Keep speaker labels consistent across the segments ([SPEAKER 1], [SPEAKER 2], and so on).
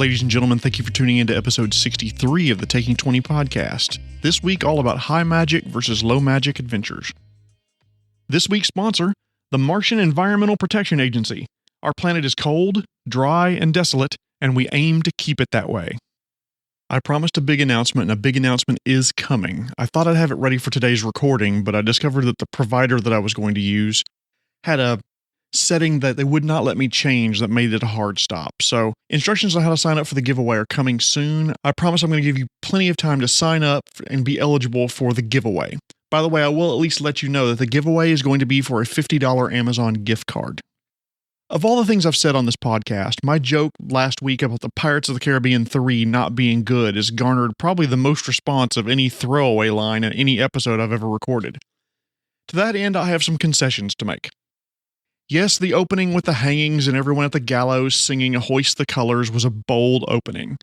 [SPEAKER 1] Ladies and gentlemen, thank you for tuning in to episode 63 of the Taking 20 podcast. This week, all about high magic versus low magic adventures. This week's sponsor, the Martian Environmental Protection Agency. Our planet is cold, dry, and desolate, and we aim to keep it that way. I promised a big announcement, and a big announcement is coming. I thought I'd have it ready for today's recording, but I discovered that the provider that I was going to use had a setting that they would not let me change that made it a hard stop. So instructions on how to sign up for the giveaway are coming soon. I promise I'm going to give you plenty of time to sign up and be eligible for the giveaway. By the way, I will at least let you know that the giveaway is going to be for a $50 Amazon gift card. Of all the things I've said on this podcast, my joke last week about the Pirates of the Caribbean 3 not being good has garnered probably the most response of any throwaway line in any episode I've ever recorded. To that end, I have some concessions to make. Yes, the opening with the hangings and everyone at the gallows singing "Hoist the Colors" was a bold opening.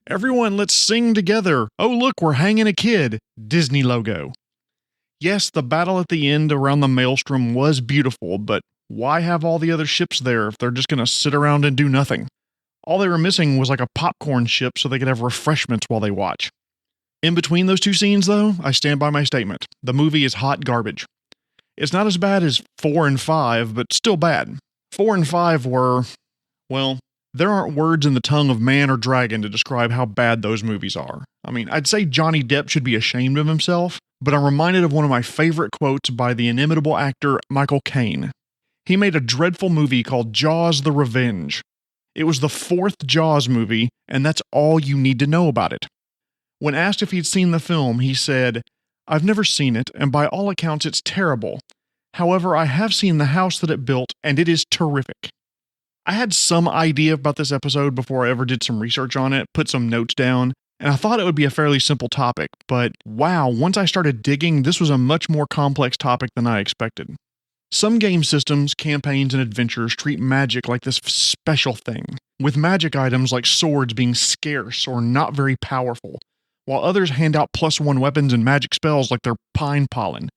[SPEAKER 1] Everyone, let's sing together. Oh, look, we're hanging a kid. Disney logo. Yes, the battle at the end around the maelstrom was beautiful, but why have all the other ships there if they're just going to sit around and do nothing? All they were missing was like a popcorn ship so they could have refreshments while they watch. In between those two scenes, though, I stand by my statement. The movie is hot garbage. It's not as bad as 4 and 5, but still bad. 4 and 5 were, well, there aren't words in the tongue of man or dragon to describe how bad those movies are. I mean, I'd say Johnny Depp should be ashamed of himself, but I'm reminded of one of my favorite quotes by the inimitable actor Michael Caine. He made a dreadful movie called Jaws: The Revenge. It was the 4th Jaws movie, and that's all you need to know about it. When asked if he'd seen the film, he said, "I've never seen it, and by all accounts it's terrible. However, I have seen the house that it built, and it is terrific." I had some idea about this episode before I ever did some research on it, put some notes down, and I thought it would be a fairly simple topic, but wow, once I started digging, this was a much more complex topic than I expected. Some game systems, campaigns, and adventures treat magic like this special thing, with magic items like swords being scarce or not very powerful, while others hand out +1 weapons and magic spells like they're pine pollen.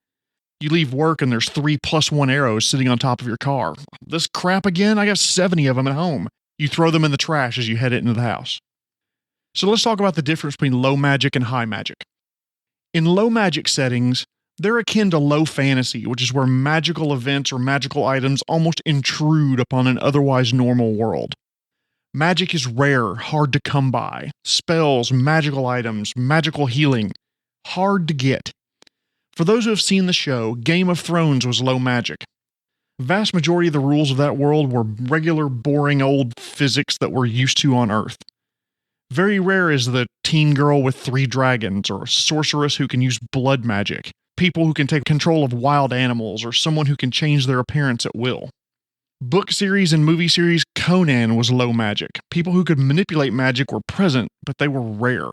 [SPEAKER 1] You leave work and there's 3 +1 arrows sitting on top of your car. This crap again? I got 70 of them at home. You throw them in the trash as you head into the house. So let's talk about the difference between low magic and high magic. In low magic settings, they're akin to low fantasy, which is where magical events or magical items almost intrude upon an otherwise normal world. Magic is rare, hard to come by. Spells, magical items, magical healing, hard to get. For those who have seen the show, Game of Thrones was low magic. Vast majority of the rules of that world were regular, boring old physics that we're used to on Earth. Very rare is the teen girl with 3 dragons, or a sorceress who can use blood magic, people who can take control of wild animals, or someone who can change their appearance at will. Book series and movie series Conan was low magic. People who could manipulate magic were present, but they were rare.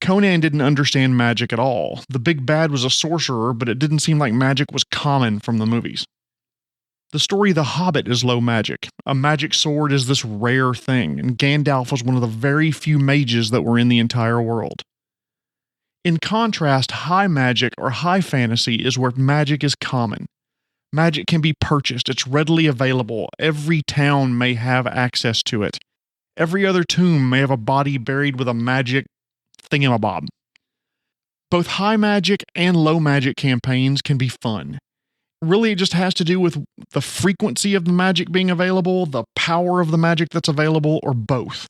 [SPEAKER 1] Conan didn't understand magic at all. The big bad was a sorcerer, but it didn't seem like magic was common from the movies. The story The Hobbit is low magic. A magic sword is this rare thing, and Gandalf was one of the very few mages that were in the entire world. In contrast, high magic or high fantasy is where magic is common. Magic can be purchased, it's readily available, every town may have access to it. Every other tomb may have a body buried with a magic thingamabob. Both high magic and low magic campaigns can be fun. Really, it just has to do with the frequency of the magic being available, the power of the magic that's available, or both.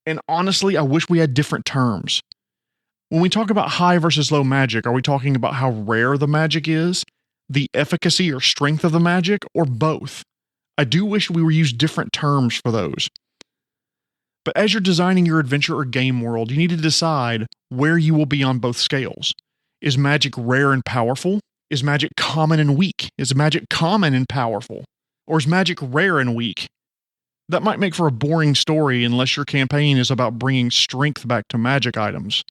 [SPEAKER 1] And honestly, I wish we had different terms. When we talk about high versus low magic, are we talking about how rare the magic is, the efficacy or strength of the magic, or both? I do wish we would use different terms for those. But as you're designing your adventure or game world, you need to decide where you will be on both scales. Is magic rare and powerful? Is magic common and weak? Is magic common and powerful? Or is magic rare and weak? That might make for a boring story unless your campaign is about bringing strength back to magic items.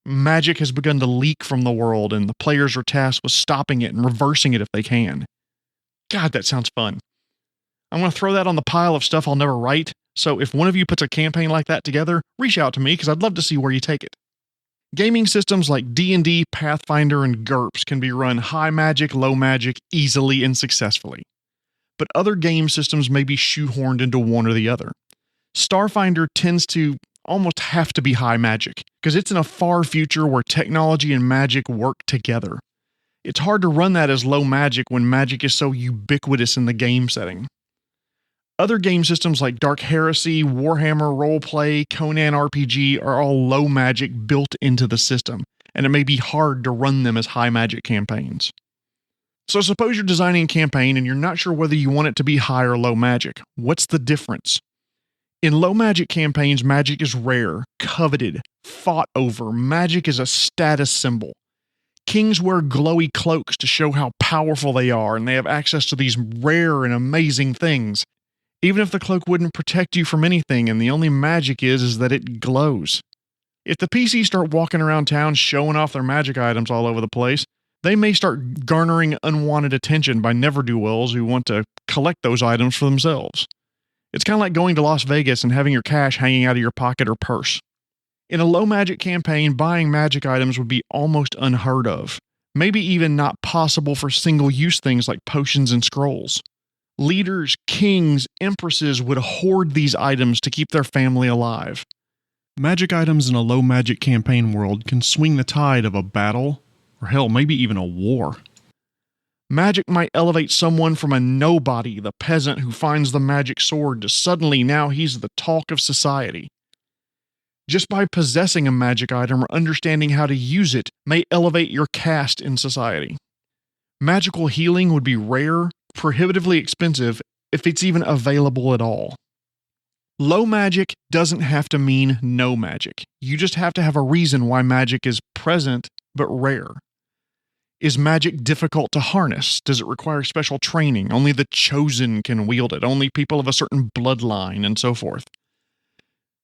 [SPEAKER 1] Magic has begun to leak from the world, and the players are tasked with stopping it and reversing it if they can. God, that sounds fun. I'm going to throw that on the pile of stuff I'll never write, so if one of you puts a campaign like that together, reach out to me because I'd love to see where you take it. Gaming systems like D&D, Pathfinder, and GURPS can be run high magic, low magic, easily and successfully. But other game systems may be shoehorned into one or the other. Starfinder tends to almost have to be high magic, because it's in a far future where technology and magic work together. It's hard to run that as low magic when magic is so ubiquitous in the game setting. Other game systems like Dark Heresy, Warhammer Roleplay, Conan RPG are all low magic built into the system, and it may be hard to run them as high magic campaigns. So suppose you're designing a campaign and you're not sure whether you want it to be high or low magic. What's the difference? In low magic campaigns, magic is rare, coveted, fought over. Magic is a status symbol. Kings wear glowy cloaks to show how powerful they are, and they have access to these rare and amazing things. Even if the cloak wouldn't protect you from anything, and the only magic is that it glows. If the PCs start walking around town showing off their magic items all over the place, they may start garnering unwanted attention by ne'er-do-wells who want to collect those items for themselves. It's kind of like going to Las Vegas and having your cash hanging out of your pocket or purse. In a low magic campaign, buying magic items would be almost unheard of, maybe even not possible for single-use things like potions and scrolls. Leaders, kings, empresses would hoard these items to keep their family alive. Magic items in a low magic campaign world can swing the tide of a battle, or hell, maybe even a war. Magic might elevate someone from a nobody, the peasant who finds the magic sword, to suddenly now he's the talk of society. Just by possessing a magic item or understanding how to use it may elevate your caste in society. Magical healing would be rare, prohibitively expensive, if it's even available at all. Low magic doesn't have to mean no magic. You just have to have a reason why magic is present but rare. Is magic difficult to harness? Does it require special training? Only the chosen can wield it. Only people of a certain bloodline, and so forth.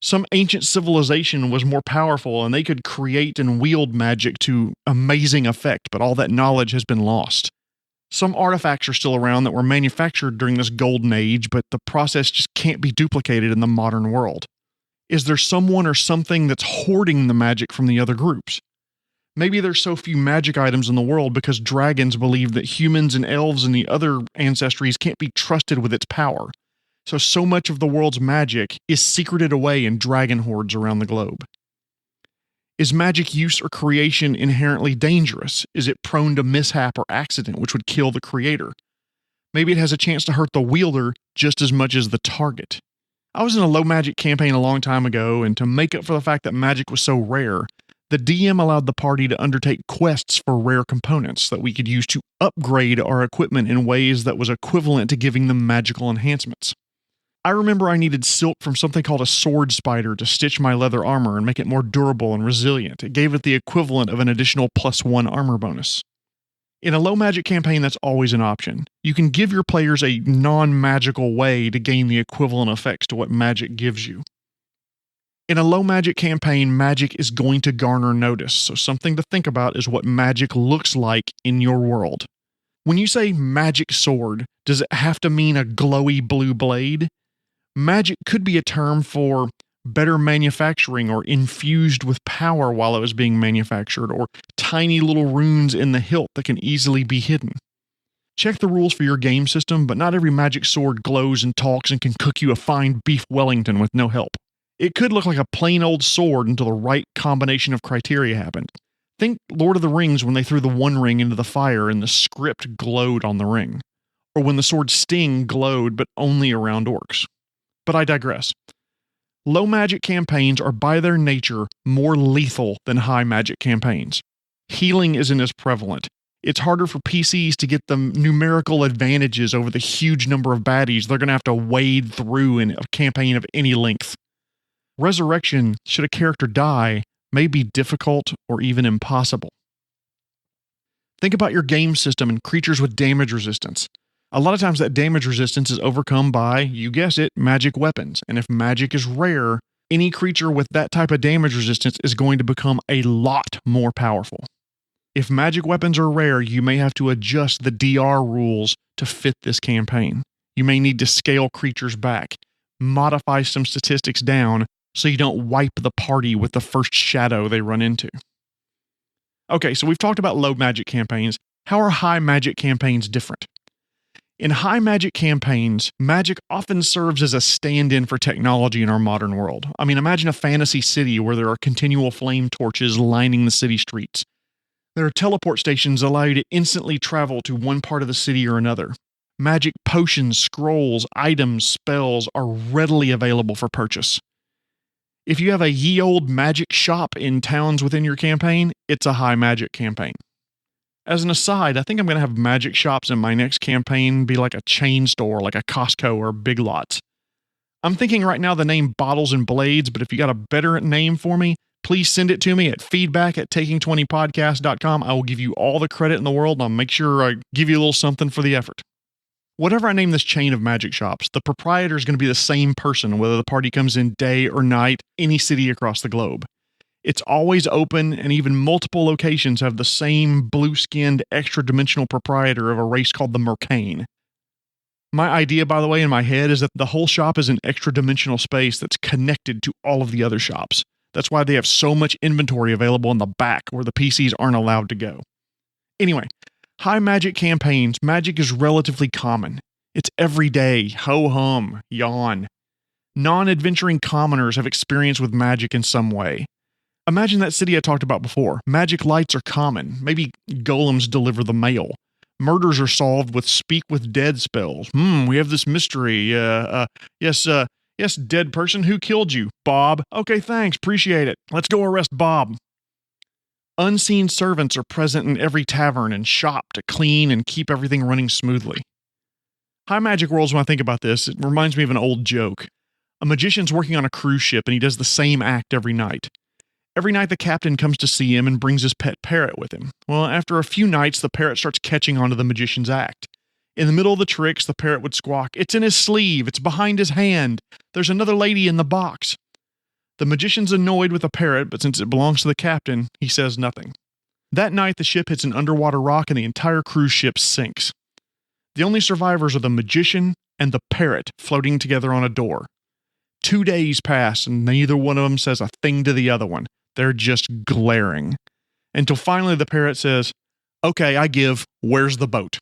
[SPEAKER 1] Some ancient civilization was more powerful and they could create and wield magic to amazing effect, but all that knowledge has been lost. Some artifacts are still around that were manufactured during this golden age, but the process just can't be duplicated in the modern world. Is there someone or something that's hoarding the magic from the other groups? Maybe there's so few magic items in the world because dragons believe that humans and elves and the other ancestries can't be trusted with its power. So much of the world's magic is secreted away in dragon hordes around the globe. Is magic use or creation inherently dangerous? Is it prone to mishap or accident, which would kill the creator? Maybe it has a chance to hurt the wielder just as much as the target. I was in a low magic campaign a long time ago, and to make up for the fact that magic was so rare, the DM allowed the party to undertake quests for rare components that we could use to upgrade our equipment in ways that was equivalent to giving them magical enhancements. I remember I needed silk from something called a sword spider to stitch my leather armor and make it more durable and resilient. It gave it the equivalent of an additional +1 armor bonus. In a low magic campaign, that's always an option. You can give your players a non-magical way to gain the equivalent effects to what magic gives you. In a low magic campaign, magic is going to garner notice, so something to think about is what magic looks like in your world. When you say magic sword, does it have to mean a glowy blue blade? Magic could be a term for better manufacturing or infused with power while it was being manufactured, or tiny little runes in the hilt that can easily be hidden. Check the rules for your game system, but not every magic sword glows and talks and can cook you a fine beef Wellington with no help. It could look like a plain old sword until the right combination of criteria happened. Think Lord of the Rings when they threw the One Ring into the fire and the script glowed on the ring. Or when the sword Sting glowed but only around orcs. But I digress. Low magic campaigns are by their nature more lethal than high magic campaigns. Healing isn't as prevalent. It's harder for PCs to get the numerical advantages over the huge number of baddies they're going to have to wade through in a campaign of any length. Resurrection, should a character die, may be difficult or even impossible. Think about your game system and creatures with damage resistance. A lot of times that damage resistance is overcome by, you guess it, magic weapons. And if magic is rare, any creature with that type of damage resistance is going to become a lot more powerful. If magic weapons are rare, you may have to adjust the DR rules to fit this campaign. You may need to scale creatures back, modify some statistics down, so you don't wipe the party with the first shadow they run into. Okay, so we've talked about low magic campaigns. How are high magic campaigns different? In high magic campaigns, magic often serves as a stand-in for technology in our modern world. I mean, imagine a fantasy city where there are continual flame torches lining the city streets. There are teleport stations that allow you to instantly travel to one part of the city or another. Magic potions, scrolls, items, spells are readily available for purchase. If you have a ye olde magic shop in towns within your campaign, it's a high magic campaign. As an aside, I think I'm going to have magic shops in my next campaign be like a chain store, like a Costco or Big Lots. I'm thinking right now the name Bottles and Blades, but if you got a better name for me, please send it to me at feedback@taking20podcast.com. I will give you all the credit in the world, and I'll make sure I give you a little something for the effort. Whatever I name this chain of magic shops, the proprietor is going to be the same person, whether the party comes in day or night, any city across the globe. It's always open, and even multiple locations have the same blue-skinned, extra-dimensional proprietor of a race called the Mercane. My idea, by the way, in my head is that the whole shop is an extra-dimensional space that's connected to all of the other shops. That's why they have so much inventory available in the back where the PCs aren't allowed to go. Anyway, high magic campaigns, magic is relatively common. It's everyday, ho-hum, yawn. Non-adventuring commoners have experience with magic in some way. Imagine that city I talked about before. Magic lights are common. Maybe golems deliver the mail. Murders are solved with speak with dead spells. We have this mystery. Yes, dead person, who killed you? Bob. Okay, thanks, appreciate it. Let's go arrest Bob. Unseen servants are present in every tavern and shop to clean and keep everything running smoothly. High magic worlds, when I think about this, it reminds me of an old joke. A magician's working on a cruise ship and he does the same act every night. Every night the captain comes to see him and brings his pet parrot with him. Well, after a few nights, the parrot starts catching on to the magician's act. In the middle of the tricks, the parrot would squawk, "It's in his sleeve, it's behind his hand, there's another lady in the box." The magician's annoyed with the parrot, but since it belongs to the captain, he says nothing. That night, the ship hits an underwater rock and the entire cruise ship sinks. The only survivors are the magician and the parrot floating together on a door. 2 days pass and neither one of them says a thing to the other one. They're just glaring. Until finally the parrot says, "Okay, I give. Where's the boat?"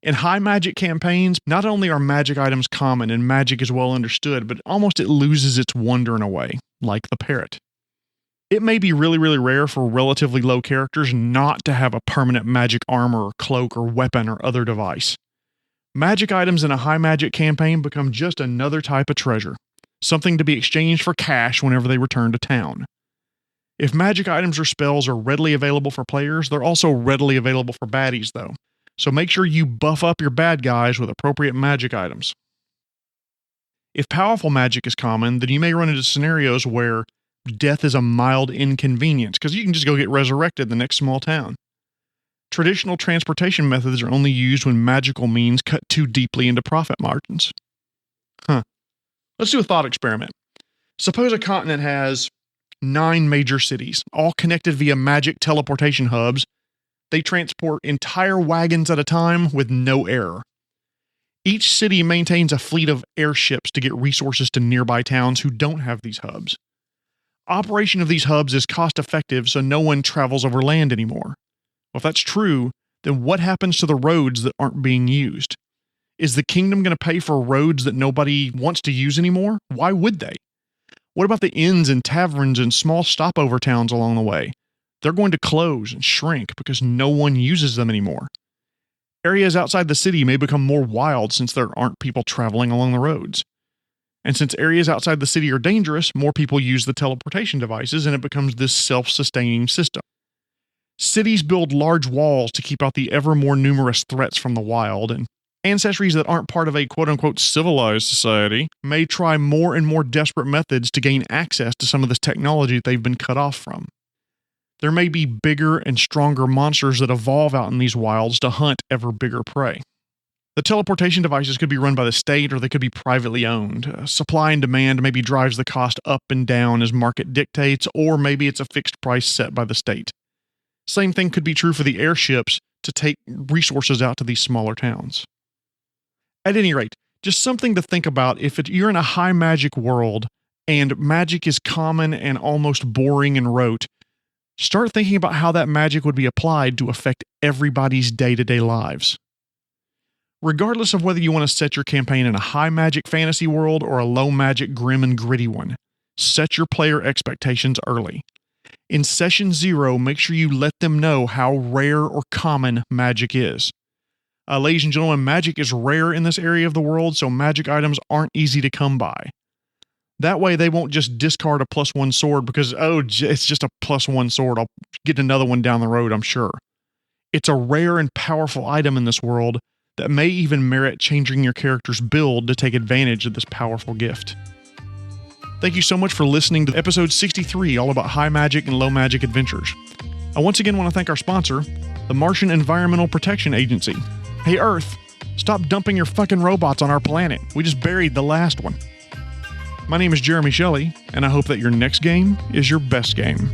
[SPEAKER 1] In high magic campaigns, not only are magic items common and magic is well understood, but almost it loses its wonder in a way, like the parrot. It may be really, really rare for relatively low characters not to have a permanent magic armor or cloak or weapon or other device. Magic items in a high magic campaign become just another type of treasure, something to be exchanged for cash whenever they return to town. If magic items or spells are readily available for players, they're also readily available for baddies, though. So make sure you buff up your bad guys with appropriate magic items. If powerful magic is common, then you may run into scenarios where death is a mild inconvenience, because you can just go get resurrected in the next small town. Traditional transportation methods are only used when magical means cut too deeply into profit margins. Let's do a thought experiment. Suppose a continent has 9 major cities, all connected via magic teleportation hubs. They transport entire wagons at a time with no error. Each city maintains a fleet of airships to get resources to nearby towns who don't have these hubs. Operation of these hubs is cost effective, so no one travels over land anymore. Well, if that's true, then what happens to the roads that aren't being used? Is the kingdom going to pay for roads that nobody wants to use anymore? Why would they? What about the inns and taverns and small stopover towns along the way? They're going to close and shrink because no one uses them anymore. Areas outside the city may become more wild since there aren't people traveling along the roads. And since areas outside the city are dangerous, more people use the teleportation devices and it becomes this self-sustaining system. Cities build large walls to keep out the ever more numerous threats from the wild, and ancestries that aren't part of a quote-unquote civilized society may try more and more desperate methods to gain access to some of this technology that they've been cut off from. There may be bigger and stronger monsters that evolve out in these wilds to hunt ever bigger prey. The teleportation devices could be run by the state or they could be privately owned. Supply and demand maybe drives the cost up and down as market dictates, or maybe it's a fixed price set by the state. Same thing could be true for the airships to take resources out to these smaller towns. At any rate, just something to think about if you're in a high magic world and magic is common and almost boring and rote. Start thinking about how that magic would be applied to affect everybody's day-to-day lives. Regardless of whether you want to set your campaign in a high magic fantasy world or a low magic grim and gritty one, set your player expectations early. In Session 0, make sure you let them know how rare or common magic is. Ladies and gentlemen, magic is rare in this area of the world, so magic items aren't easy to come by. That way they won't just discard a +1 sword because, it's just a +1 sword. I'll get another one down the road, I'm sure. It's a rare and powerful item in this world that may even merit changing your character's build to take advantage of this powerful gift. Thank you so much for listening to episode 63, all about high magic and low magic adventures. I once again want to thank our sponsor, the Martian Environmental Protection Agency. Hey Earth, stop dumping your fucking robots on our planet. We just buried the last one. My name is Jeremy Shelley, and I hope that your next game is your best game.